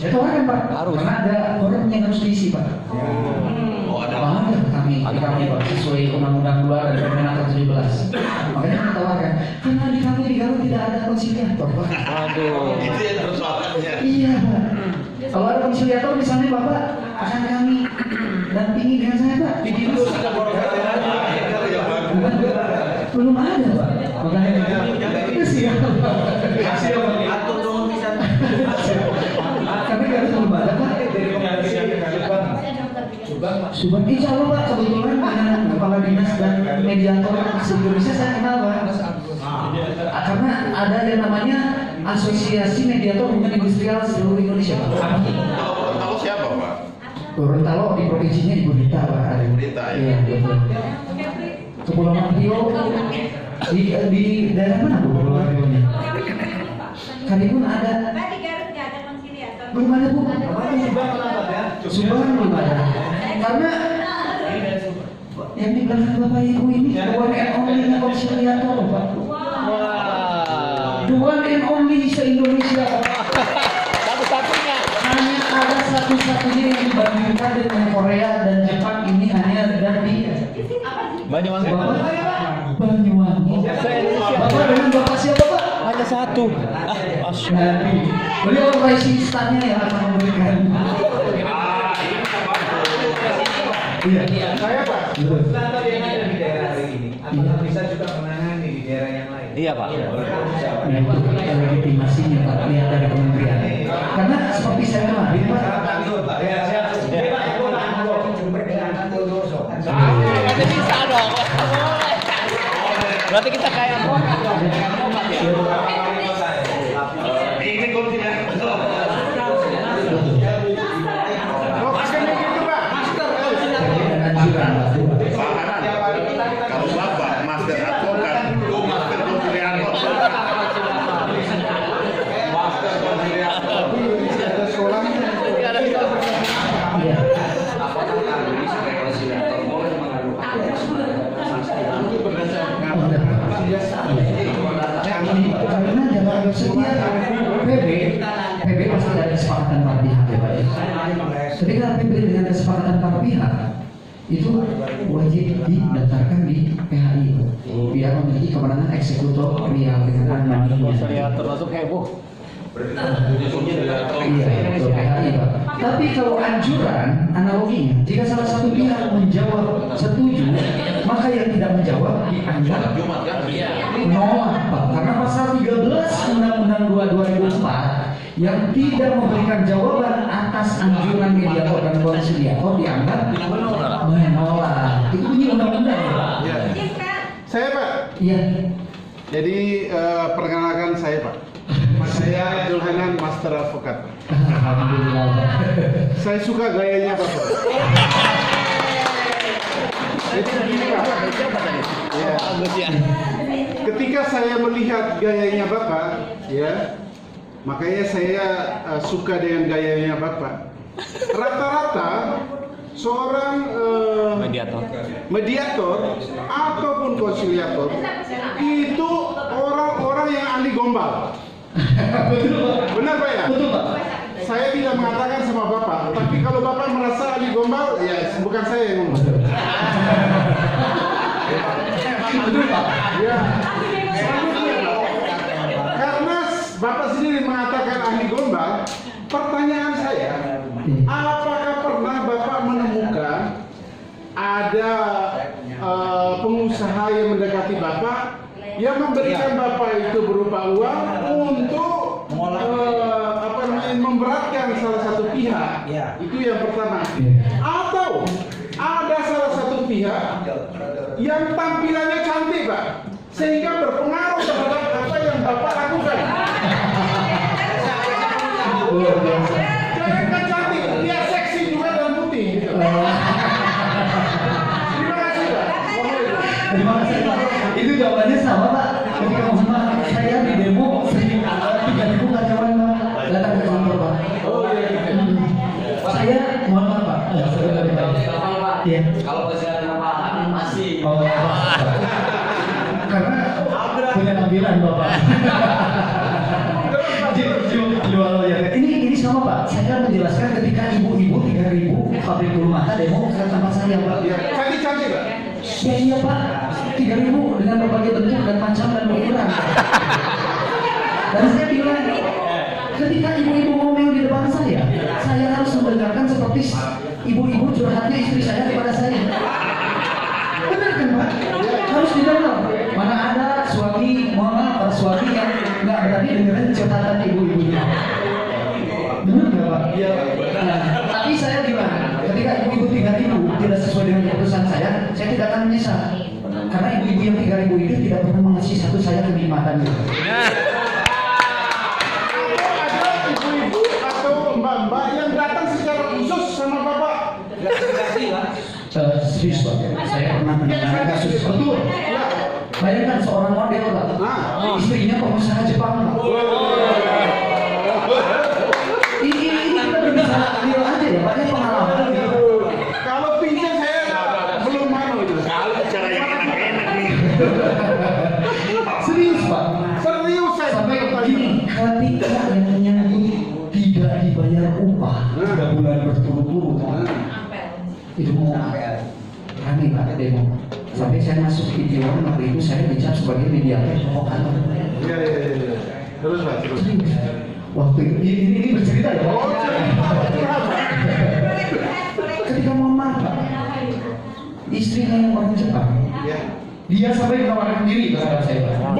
Saya tawarkan Pak, Harus. karena ada orang yang harus diisi Pak. Ada. Kami Pak, sesuai Undang-Undang 2 dan Permenaker 17. Makanya kami tawarkan, karena di kami di Garut tidak ada konsiliator Pak. Aduh. Itu yang persoalannya. Iya Pak. Kalau ada konsiliator misalnya Bapak akan kami dampingi dengan saya Pak. Di dinas. Belum ada Pak. Makanya itu sih ya. Atur dong bisa. Kami Garut belum ada Pak. Subhan, insya Allah Pak, kebetulan dengan Kepala Dinas dan Mediator Indonesia saya kenal Pak. Karena ada yang namanya Asosiasi Mediator Hubungan Industrial seluruh Indonesia Pak. Tahu siapa Pak? Gorontalo di provinsinya Ibu Dita Pak. Ibu Dita, ya. Iya betul. Kepulauan Riau di daerah mana Bu Kepulauan Riau-nya? Karimun ada. Di Garut nggak ada konsiliator. Belum ada Bu. Subhan belum ada. Karena yang di belakang Bapak Ibu ini the one and only konsiliator Pak. The one and only se-Indonesia. Satu-satunya. Hanya ada satu-satunya yang dibandingkan dengan Korea dan Jepang ini hanya ada di Banyuwangi. Banyuwangi. Bapak dengan Bapak siapa Pak? Hanya satu. Nanti beliau rising star-nya yang akan memberikan. Iya. Saya Pak, standar yang ada di daerah hari ini, apakah bisa juga menangani di daerah yang lain? Iya Pak. Nah, itu legitimasinya Pak, lihat dari kementerian. Karena seperti saya kemarin Pak. Berarti bisa dong. Berarti kita kayak Ini kontinnya. Kalau Bapak master advokat, lu master konfiliator. Master konfiliator. Ada sekolahnya. Iya. Apakah kami sebagai konsiliator boleh mengadukan Karena dalam setiap PB pasti ada kesepakatan para pihak ya Pak. Ketika PB dengan kesepakatan para pihak itu wajib didaftarkan di PHI biar memiliki kewenangan eksekutor real dengan konsiliator masuk heboh. Iya, betul PHI Pak. Tapi kalau anjuran analoginya, jika salah satu pihak menjawab setuju, maka yang tidak menjawab dianggap nolak Pak. Karena pasal 13 Undang-Undang 2 2004 yang tidak memberikan jawaban atas anjuran mediator dan konsiliator dianggap menolak. Itu bunyi undang-undang Pak. Saya Pak, Iya. jadi perkenalkan saya Pak. Saya Abdul Hanan, Master Advokat. Alhamdulillah Pak. Saya suka gayanya Bapak. Jadi begini Pak, ya. Ketika saya melihat gayanya Bapak, ya, makanya saya suka dengan gayanya Bapak. Rata-rata seorang mediator ataupun konsiliator itu orang-orang yang ahli gombal. Betul Pak. Benar Pak ya? Betul Pak. Saya tidak mengatakan sama Bapak, tapi kalau Bapak merasa ahli gombal, ya bukan saya yang ngomong. Betul Pak. Ya. Karena Bapak sendiri mengatakan ahli gombal, pertanyaan saya, apakah pernah Bapak menemukan ada pengusaha yang mendekati Bapak yang memberikan Bapak itu berupa uang untuk memberatkan salah satu pihak? Itu yang pertama. Atau ada salah satu pihak yang tampilannya cantik Pak, sehingga berpengaruh terhadap apa yang Bapak lakukan. Luar biasa. Jangan cantik, dia seksi juga dan putih gitu. Terima kasih Pak. Terima kasih Pak. Itu jawabannya sama Pak. Ketika Muhammad saya di demo 3.000 karyawan Pak datang ke kantor Pak. Oh iya. Saya mohon maaf Pak. Iya. Kalau kesehatan Pak Hanan masih. Oh, karena punya tampilan Bapak. Jual ya. Ini sama Pak, saya menjelaskan ketika ibu-ibu 3.000 pabrik bulu mata demo ke tempat saya Pak. Ya, cantik-cantik Pak. Ya iya Pak, 3.000 dengan berbagai bentuk dan macam dan ukuran. Dan saya bilang, ketika ibu-ibu ngomel di depan saya harus mendengarkan seperti ibu-ibu curhatnya istri saya kepada saya. Benar kan Pak? Harus didengar. Mana ada suami, mama, para suami yang nggak berani dengerin curhatan ibu-ibunya. Benar nggak Pak? Iya. Nah, tapi saya bilang, ketika ibu-ibu 3.000 tidak sesuai dengan keputusan saya tidak akan menyesal. Karena ibu-ibu yang 3.000 itu tidak pernah mengasih satu saya kenikmatan. Ibu-ibu atau mbak-mbak yang datang secara khusus sama Bapak. Serius Pak, saya pernah mendengar kasus betul. Bayangkan seorang model Pak, istrinya pengusaha Jepang Pak. Ini kita berbicara real aja ya Pak, ini pengalaman. Kalau pinjam saya belum mau itu. Kalau bicara yang enak-enak nih. Serius Pak, Serius saya. sampai begini, ketika yang menyangkut tidak dibayar upah 3 bulan berturut-turut, itu mau rame Pak demo. Sampai saya masuk video waktu itu saya dicap sebagai mediator provokator. Iya. Terus Pak, terus. Waktu ini bercerita ya Pak. Ketika mama Pak, istrinya yang orang Jepang, Ya. dia sampai menawarkan diri kepada saya Pak.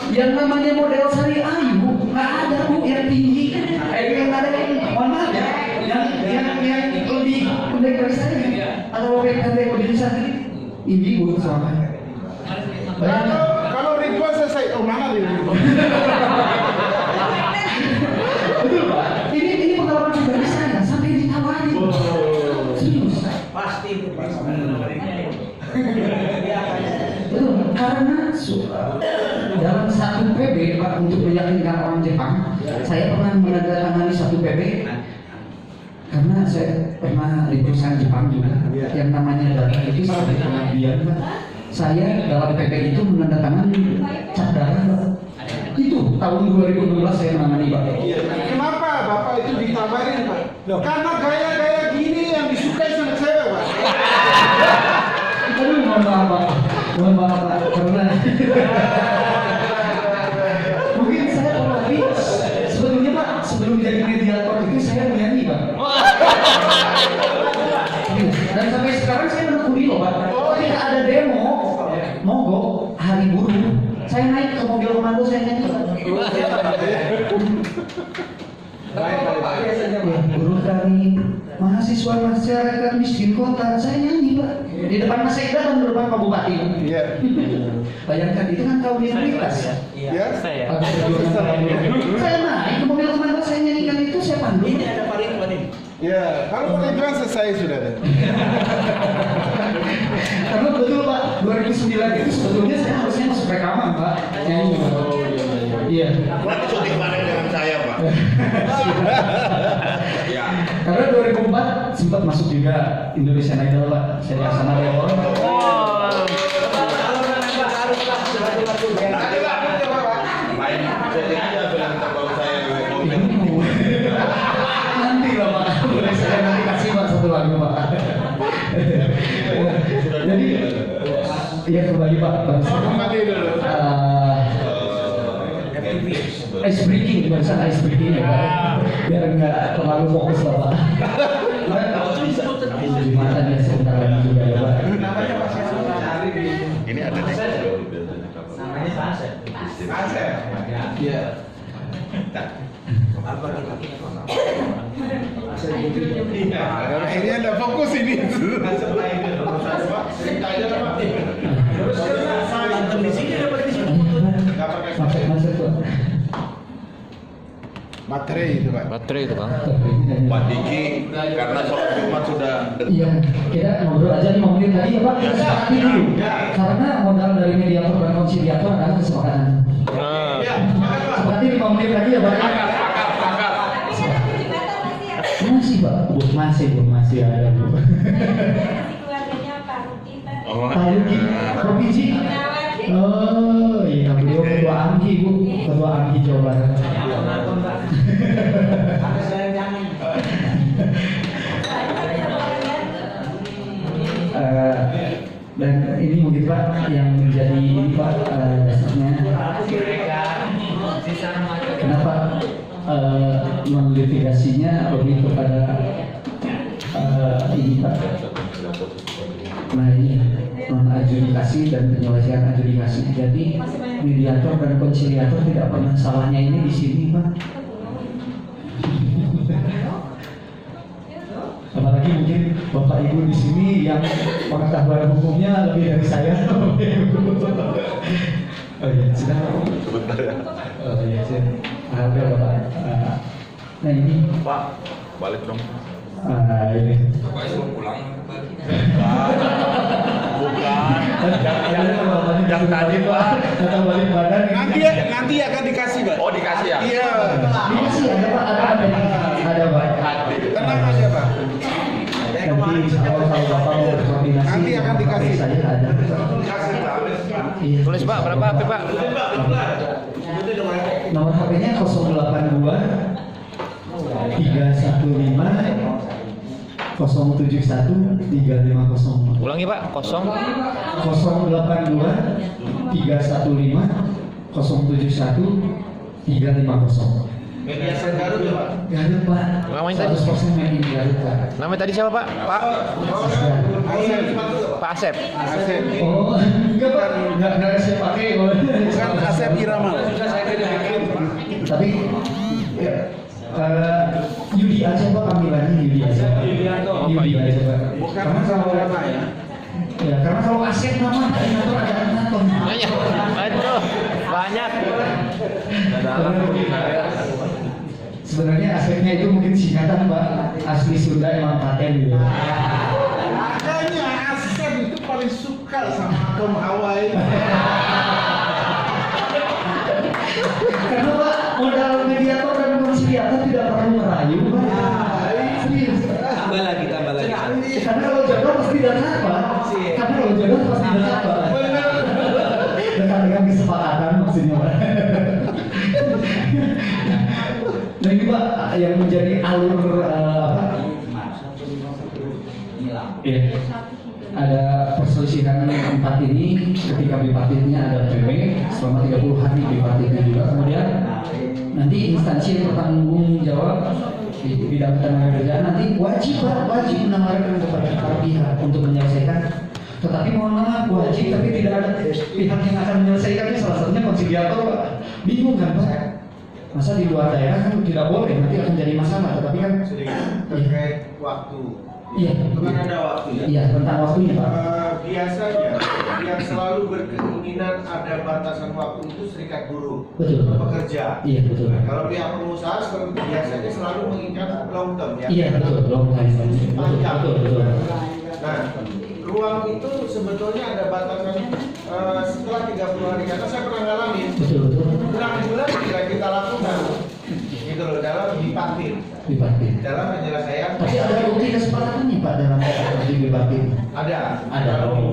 Yang namanya model Sari Ayu nggak ada Bu yang tinggi, yang ada yang mohon maaf ya, yang lebih pendek dari saya atau lebih pendek dari saya ini Bu soalnya. Bayangkan. Kalau Ridwan selesai, mana dia? Betul Pak. Ini pengalaman pribadi saya sampai ditawarin. Serius. Pasti itu pasti. Betul. Karena dalam satu PB Pak untuk meyakinkan orang Jepang, saya pernah menandatangani satu PB karena saya pernah di perusahaan Jepang juga yang namanya data itu sebagai pengabdian Pak. Saya dalam PP itu menandatangani cap darah Pak. Itu tahun 2016 saya menangani Pak. Kenapa Bapak itu ditawarin Pak? Karena gaya-gaya gini yang disukai sama saya Pak. Aduh, mohon maaf Pak. Mohon maaf Pak. Karena mungkin saya tapi sebelumnya Pak, sebelum jadi mediator itu saya menyanyi Pak. Dan sampai sekarang saya menekuni loh Pak. Ketika ada demo mogok hari buruh, saya naik ke mobil komando saya nyanyi Pak. Buruh kami mahasiswa masyarakat miskin kota, saya nyanyi Pak di depan Mas Sekda dan di depan Pak Bupati. Iya. Bayangkan itu kan kaum minoritas. Ya. Saya naik ke mobil komando saya nyanyikan itu saya pandu. Ini ada Pak Ridwan ini. Ya, kalau Ridwan selesai sudah ada. Karena betul Pak, 2009 itu sebetulnya saya harusnya masuk rekaman Pak. Nyanyi. Iya. Nanti syuting bareng dengan saya Pak. Ya. Karena 2004 sempat masuk juga Indonesian Idol Pak. Saya Asana Dewa. Nanti lah, main syuting aja bilang kita bawa saya di mobil. Nanti lah Pak, boleh saya nanti kasih Pak satu lagu Pak. Jadi, ya kembali Pak. Kembali dulu. Ice breaking, bahasa ice breaking ya Pak. Biar enggak terlalu fokus lah Pak. Di mata dia sebentar lagi juga ya Pak. Namanya Pak siapa? Ini ada nih. Namanya Asep. Asep. Iya. Apa kita? Ini ada fokus ini. Berantem di sini dapat di sini. Masuk Pak. Materai itu Pak. Baterai itu Bang. Pak Diki karena sholat Jumat sudah Iya, kita ngobrol aja 5 menit lagi ya Pak. Kita sepakati dulu. Karena modal dari mediator dan konsiliator adalah kesepakatan. Nah, Sepakati 5 menit lagi ya Pak. Masih Pak, masih ada Bu. Keluarganya Pak Ruki Pak. Pak Yuki, provinsi. Oh iya, beliau ketua AMKI Bu, ketua AMKI Jawa Barat. Ada saya jangan. Dan ini mungkin Pak yang menjadi ini Pak dasarnya kenapa melitigasinya lebih kepada ini Pak, nah ini non adjudikasi dan penyelesaian adjudikasi. Jadi mediator dan konsiliator tidak pernah salahnya ini di sini Pak. Apalagi mungkin Bapak Ibu di sini yang pengetahuan hukumnya lebih dari saya. Oh iya, sudah. Sebentar ya. Oh iya, sih. Ada Bapak. Nah ini Pak, balik dong. ini. Bukan. Yang tadi Pak. Atau balik badan. Nanti akan dikasih, Pak. Oh, dikasih ya? Iya. Dikasih ada Pak, ada Pak. Tenang aja, Pak. Nanti insya Allah kalau Bapak mau berkoordinasi, Nanti akan dikasih. saya ada. Iya. Tulis Pak, berapa HP Pak? Nomor HP-nya 082 315 071 350. Ulangi Pak, 082 315 071 350. Mediasi Garut ya Pak? Garut Pak. Namanya tadi? 100% main di Garut Pak. Namanya tadi siapa Pak? Pak Pak Asep. Asep. Oh, enggak Pak. Enggak saya pakai. Bukan Asep Irama. Tapi Yudi aja Pak panggilannya Yudi aja. Yudi aja Pak. Bukan Karena kalau nama ya. ya karena kalau Asep nama koordinator ada koordinator. Banyak. Aduh, banyak. Sebenarnya Asepnya itu mungkin singkatan Pak. Asli Sunda emang paten gitu. Makanya Asep itu paling suka sama kaum Hawaii. Karena Pak modal mediator dan konsiliator tidak perlu merayu Pak. Serius. Tambah lagi. Karena kalau jodoh pasti datang Pak. Karena kalau jodoh pasti datang Pak. Dengan kesepakatan maksudnya Pak. Nah ini Pak yang menjadi alur apa? Ya, ada perselisihan empat ini ketika bipartitnya ada PP selama 30 hari bipartitnya juga, kemudian nanti instansi yang bertanggung jawab di bidang ketenaga kerjaan nanti wajib Pak, wajib menawarkan kepada para pihak untuk menyelesaikan. Tetapi mohon maaf wajib tapi tidak ada pihak yang akan menyelesaikannya, salah satunya konsiliator Pak. Bingung kan Pak? Masa di luar daerah kan tidak boleh, nanti akan jadi masalah. Tetapi kan Terkait waktu. iya, Itu kan ada waktu ya. iya tentang waktunya Pak. Biasanya yang selalu berkeinginan ada batasan waktu itu serikat buruh, Betul. pekerja. Iya betul. Kalau pihak pengusaha biasanya selalu mengingat long term ya. Iya betul, long time. Betul. Nah, ruang itu sebetulnya ada batasannya setelah 30 hari, karena saya pernah ngalamin. Betul. 6 bulan tidak kita lakukan gitu loh, dalam bipartit, Bipartit. dalam penyelesaian. Tapi ada bukti kesepakatannya Pak dalam di bipartit. Ada Kalau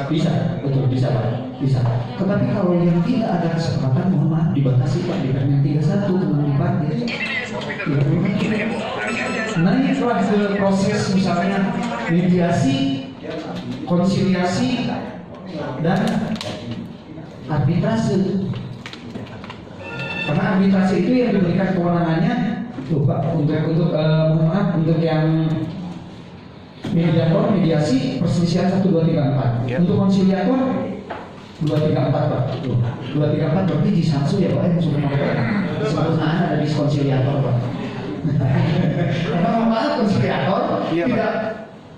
bisa, betul bisa Pak, bisa. Tetapi kalau yang tidak ada kesepakatan, mohon maaf dibatasi Pak di Permen 31 tentang bipartit. Nah ini telah ke proses misalnya mediasi, konsiliasi, dan arbitrase. Karena arbitrase itu yang diberikan kewenangannya tuh Pak mohon maaf untuk yang mediator, mediasi, perselisihan 1, 2, 3, 4. Ya. Untuk konsiliator 2, 3, 4 Pak. 2, 3, 4 berarti di Samsu ya Pak yang sudah disebutkan ada di konsiliator Pak. Karena mohon maaf konsiliator tidak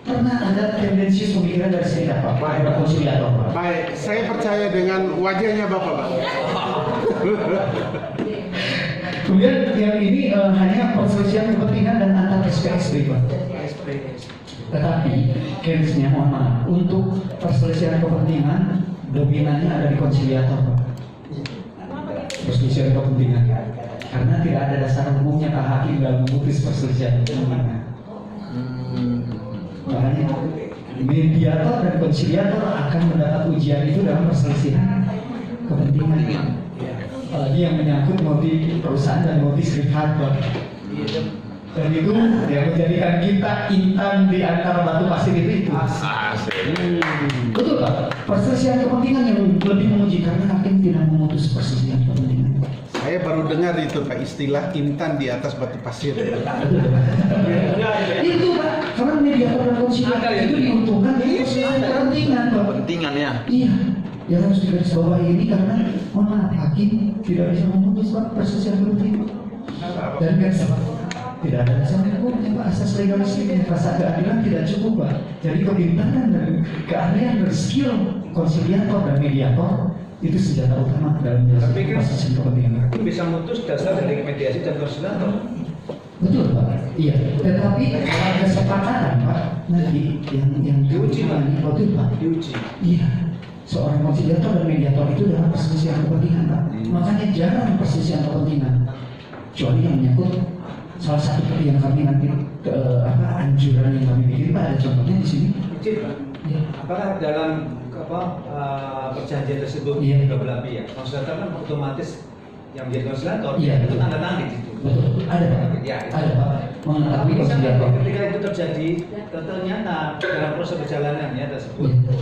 pernah ada tendensius pemikiran dari serikat Pak. Ada konsiliator Pak. Baik, saya percaya dengan wajahnya Bapak. Kemudian yang ini hanya perselisihan kepentingan dan antar SPSB Pak. Tetapi case-nya mohon maaf untuk perselisihan kepentingan dominannya ada di konsiliator Pak. Perselisihan kepentingan karena tidak ada dasar hukumnya Pak Hakim dalam memutus perselisihan kepentingan. Makanya mediator dan konsiliator akan mendapat ujian itu dalam perselisihan kepentingan. Apalagi yang menyangkut multi perusahaan dan multi serikat, Pak. Dan itu yang menjadikan kita intan di antara batu pasir itu. Betul Pak. Perselisihan kepentingan yang lebih menguji karena hakim tidak memutus perselisihan kepentingan. Saya baru dengar itu Pak, istilah intan di atas batu pasir. Itu Pak, karena mediator dan konsiliator itu diuntungkan dari perselisihan kepentingan Pak. Kepentingan ya. Iya, yang harus digarisbawahi ini karena mohon maaf, hakim tidak bisa memutus Pak perselisihan kepentingan. Dan kan tidak ada dasar hukum, Pak, asas legalistik, rasa keadilan tidak cukup Pak. Jadi kepintaran dan keahlian dan skill konsiliator dan mediator itu senjata utama dalam menyelesaikan perselisihan kepentingan. Itu bisa memutus dasar dari mediasi dan konsiliator. Betul Pak, iya. Tetapi kalau ada kesepakatan Pak, nanti yang Diuji, Pak. betul Pak. Diuji. Iya. Seorang konsiliator dan mediator itu dalam perselisihan kepentingan Pak. Makanya jarang perselisihan kepentingan. Kecuali yang menyangkut salah satu yang kami nanti anjuran yang kami bikin Pak, ada contohnya di sini. Izin Pak. Ya. Apakah dalam perjanjian tersebut Iya. kedua belah pihak, konsiliator kan otomatis yang menjadi konsiliator Iya, itu betul. tanda tangan di situ. Betul, ada Pak. Ya, itu. Ada Pak. Mengetahui Tapi konsiliator. ketika itu terjadi, ternyata dalam proses perjalanannya tersebut, Iya.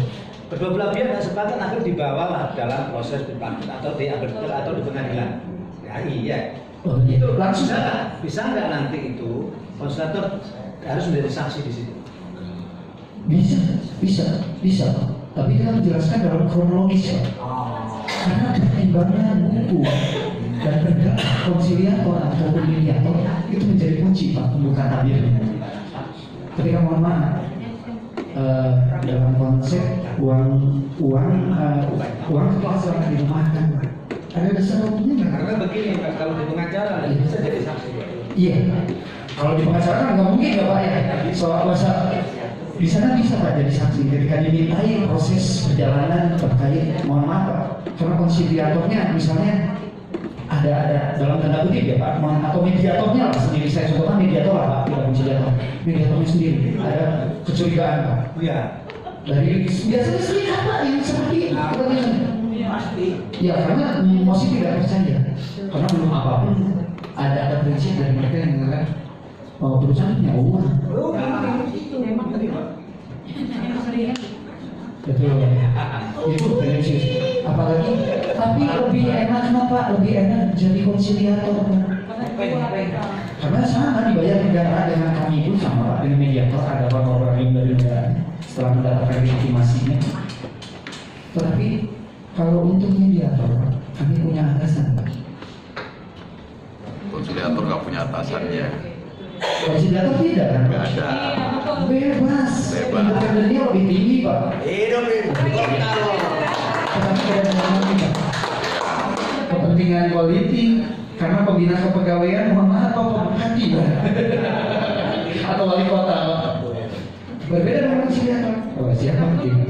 kedua belah pihak tidak sepakat, akhirnya dibawalah dalam proses berpangkat atau di arbiter atau di pengadilan. Ya iya. Oh, iya. Itu Langsung bisa nggak nanti itu konsiliator harus menjadi saksi di situ? Bisa Pak. Tapi kita menjelaskan dalam kronologis Pak. Karena pertimbangan hukum dan tegak konsiliator atau mediator itu menjadi kunci Pak pembukaan tabir. Ketika mohon maaf dalam konsep uang kita selalu dirumahkan Pak. Ada dasar hukumnya nggak? Karena begini Pak, kalau di pengacara nggak bisa jadi saksi. Iya. Kalau di pengacara kan nggak mungkin ya Pak ya. Soal masa di sana bisa Pak jadi saksi ketika dimintai proses perjalanan terkait mohon maaf Pak. Karena konsiliatornya misalnya ada dalam tanda kutip ya Pak, atau mediatornya lah sendiri. Saya contohkan mediator lah Pak, tidak konsiliator. Mediatornya sendiri ada kecurigaan Pak. Iya. Dari biasanya serikat Pak yang seperti itu. Pasti. Ya karena masih tidak percaya karena belum apapun ada prinsip dari mereka yang mengatakan perusahaan punya uang. Itu memang tadi Pak. Betul itu prinsip. Apalagi tapi lebih enak kenapa? Lebih enak jadi konsiliator karena sama dibayar negara dengan kami pun sama Pak dengan mediator ada orang dari negara setelah mendapatkan legitimasinya. Tetapi kalau untuk mediator, kami punya atasan. Konsiliator nggak punya atasannya. Konsiliator tidak kan? Nggak ada. Bebas. Independennya lebih tinggi Pak. Tetapi ada kepentingan politik karena pembina kepegawaian mohon maaf Pak Bupati Pak. Atau wali kota Pak. Berbeda dengan konsiliator. Oh siapa mungkin?